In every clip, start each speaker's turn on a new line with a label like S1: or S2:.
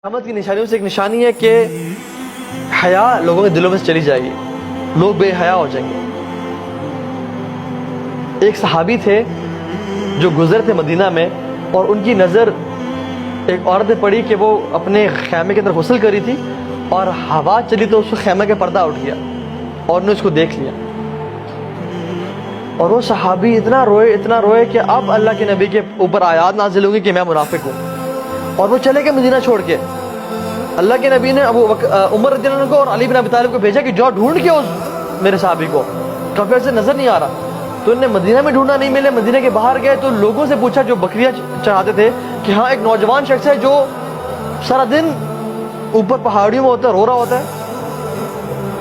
S1: قیامت کی نشانیوں سے ایک نشانی ہے کہ حیا لوگوں کے دلوں میں سے چلی جائے گی، لوگ بے حیا ہو جائیں گے۔ ایک صحابی تھے جو گزر تھے مدینہ میں، اور ان کی نظر ایک عورت نے پڑی کہ وہ اپنے خیمے کے اندر غسل کری تھی، اور ہوا چلی تو اس خیمے کا پردہ اٹھ گیا اور نے اس کو دیکھ لیا، اور وہ صحابی اتنا روئے کہ اب اللہ کے نبی کے اوپر آیات نازل ہوگی کہ میں منافق ہوں، اور وہ چلے گئے مدینہ چھوڑ کے۔ اللہ کے نبی نے عمر رضی اللہ عنہ کو اور علی بن ابی طالب کو بھیجا کہ جاؤ ڈھونڈ کے اس میرے صحابی کو، کافی سے نظر نہیں آ رہا۔ تو انہوں نے مدینہ میں ڈھونڈا، نہیں ملے، مدینہ کے باہر گئے تو لوگوں سے پوچھا جو بکریاں چڑھاتے تھے کہ ہاں ایک نوجوان شخص ہے جو سارا دن اوپر پہاڑیوں میں ہوتا ہے، رو رہا ہوتا ہے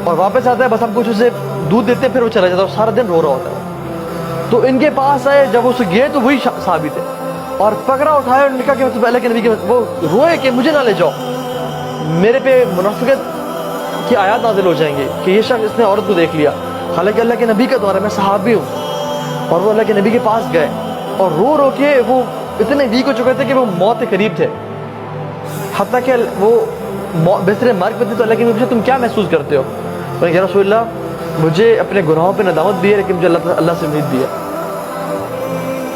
S1: اور واپس آتا ہے، بس ہم کچھ اسے دودھ دیتے ہیں پھر وہ چلا جاتا ہے، سارا دن رو رہا ہوتا ہے۔ تو ان کے پاس آئے، جب اسے گئے تو وہی صحابی تھے، اور پکڑا اٹھایا اور کہا کہ تو اللہ کے نبی کے، وہ روئے کہ مجھے نہ لے جاؤ، میرے پہ منافقت کی آیات نازل ہو جائیں گے کہ یہ شخص اس نے عورت کو دیکھ لیا، حالانکہ اللہ کے نبی کا دور ہے، میں صحابی ہوں۔ اور وہ اللہ کے نبی کے پاس گئے اور رو کے وہ اتنے ویک ہو چکے تھے کہ وہ موت کے قریب تھے، حتیٰ کہ وہ بستر مرگ پہ تھے۔ تو اللہ کے نبی سے تم کیا محسوس کرتے ہو؟ تو یا رسول اللہ مجھے اپنے گناہوں پہ ندامت بھی ہے، لیکن مجھے اللہ سے امید بھی ہے۔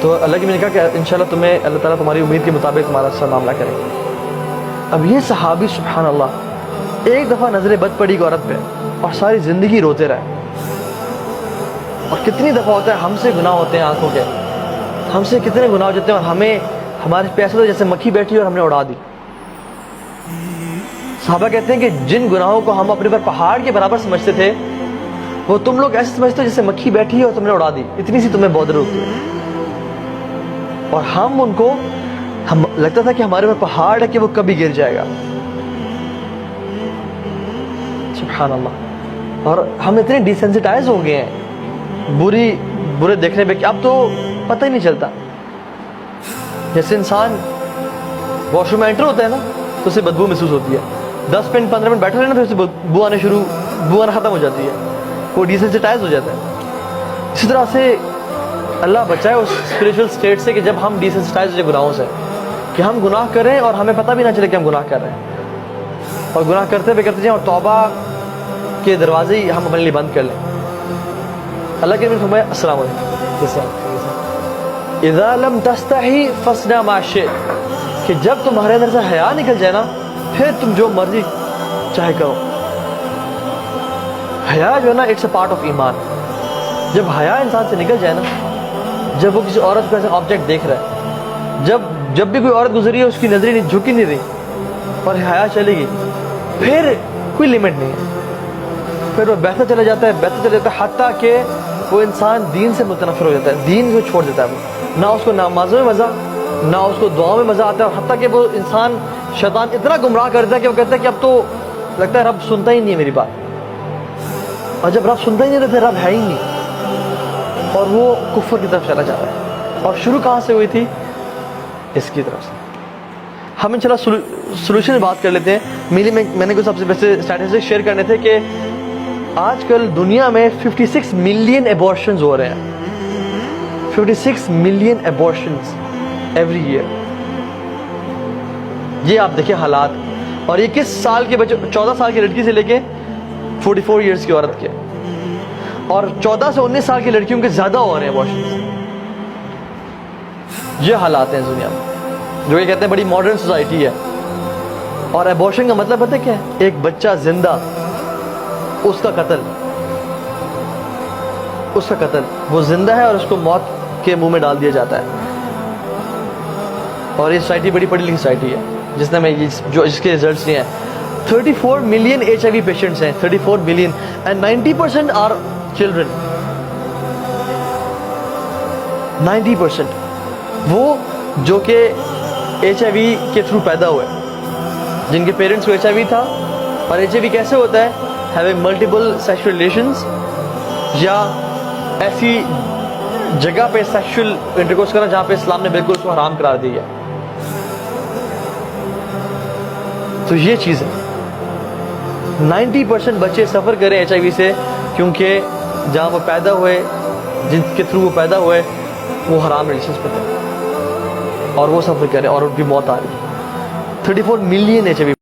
S1: تو اللہ کے نبی نے کہا کہ انشاءاللہ تمہیں اللہ تعالیٰ تمہاری امید کے مطابق تمہارا سر معاملہ کرے گا۔ اب یہ صحابی سبحان اللہ ایک دفعہ نظر بد پڑی ایک عورت پہ اور ساری زندگی روتے رہے۔ اور کتنی دفعہ ہوتا ہے ہم سے گناہ ہوتے ہیں آنکھوں کے، ہم سے کتنے گناہ ہو جاتے ہیں اور ہمیں ہمارے پیسے جیسے مکھی بیٹھی اور ہم نے اڑا دی۔ صحابہ کہتے ہیں کہ جن گناہوں کو ہم اپنے پر پہاڑ کے برابر سمجھتے تھے وہ تم لوگ ایسے سمجھتے ہو جیسے مکھی بیٹھی ہے اور تم نے اڑا دی، اتنی سی تمہیں بودر ہوتی ہے۔ اور ہم ان کو لگتا تھا کہ ہمارے پر پہاڑ ہے کہ وہ کبھی گر جائے گا، سبحان اللہ۔ اور ہم اتنے ڈیسینسٹائز ہو گئے ہیں برے دیکھنے پہ کہ اب تو پتہ ہی نہیں چلتا۔ جیسے انسان واش روم میں انٹر ہوتا ہے نا تو اسے بدبو محسوس ہوتی ہے، 10 منٹ 15 منٹ بیٹھا رہے نا پھر اسے بو آنا ختم ہو جاتی ہے، وہ ڈیسینسٹائز ہو جاتا ہے۔ اسی طرح سے اللہ بچائے اس اسپریچول اسٹیٹ سے کہ جب ہم ڈیسینسٹائز ہو جائے گناہوں سے، کہ ہم گناہ کریں اور ہمیں پتہ بھی نہ چلے کہ ہم گناہ کر رہے ہیں، اور گناہ کرتے جائیں اور توبہ کے دروازے ہی ہم اپنے لیے بند کر لیں۔ اللہ کے نبی نے فرمایا السلام علیکم، اذا لم تستحی فاصنع ما شئت، کہ جب تمہارے اندر سے حیا نکل جائے نا پھر تم جو مرضی چاہے کرو۔ حیا جو ہے نا اٹس اے پارٹ آف ایمان۔ جب حیا انسان سے نکل جائے نا، جب وہ کسی عورت کو ایسے آبجیکٹ دیکھ رہا ہے، جب بھی کوئی عورت گزری ہے اس کی نظریں نہیں جھکی نہیں رہی اور حیا چلے گی، پھر کوئی لمٹ نہیں ہے، پھر وہ بہتا چلا جاتا ہے حتیٰ کہ وہ انسان دین سے متنفر ہو جاتا ہے، دین کو چھوڑ دیتا ہے، نہ اس کو نمازوں میں مزہ، نہ اس کو دعاؤں میں مزہ آتا ہے، اور حتیٰ کہ وہ انسان شیطان اتنا گمراہ کرتا ہے کہ وہ کہتا ہے کہ اب تو لگتا ہے رب سنتا ہی نہیں ہے میری بات، اور جب رب سنتا ہی نہیں تو پھر رب ہے ہی نہیں، اور وہ کفر کی طرف چلا جاتا ہے۔ اور شروع کہاں سے ہوئی تھی؟ اس کی طرف سے۔ ہم انشاءاللہ سولوشن بات کر لیتے ہیں۔ میں نے کچھ سب سے ویسے اسٹیٹسٹکس شیئر کرنے تھے کہ آج کل دنیا میں 56 ملین ایبورشنز ہو رہے ہیں، 56 ملین ایبورشنز ایوری ایئر۔ یہ آپ دیکھیں حالات، اور یہ کس سال کے بچے، 14 سال کی لڑکی سے لے کے 44 ایئرس کی عورت کے، اور 14 سے 19 سال کی لڑکیوں کے زیادہ ہو رہے ہیں ایبورشنز۔ یہ حالات ہیں دنیا میں، جو یہ کہتے ہیں بڑی ماڈرن سوسائٹی ہے۔ اور ایبورشن کا مطلب پتہ کیا ہے؟ ایک بچہ زندہ، اس کا قتل، وہ زندہ ہے اور اس کو موت کے منہ میں ڈال دیا جاتا ہے۔ اور یہ سوسائٹی بڑی پڑھی لکھی سوسائٹی ہے جس نے میں جس کے ریزلٹس لیے ہیں۔ 34 ملین HIV پیشنٹس ہیں، 34 ملین، اینڈ 90% آر چلڈرن۔ 90% وہ جو کہ HIV کے تھرو پیدا ہوئے، جن کے پیرنٹس کو HIV تھا۔ اور HIV کیسے ہوتا ہے؟ having multiple sexual relations، یا ایسی جگہ پہ سیکشل انٹرکورس کرنا جہاں پہ اسلام نے بالکل اس کو حرام قرار دیا ہے۔ تو یہ چیز ہے، 90% بچے سفر کریں HIV سے، کیونکہ جہاں وہ پیدا ہوئے، جن کے تھرو وہ پیدا ہوئے، وہ حرام ریلیشنز پہ تھے، اور وہ سفر کریں اور ان کی موت آ رہی ہے۔ 34 million HIV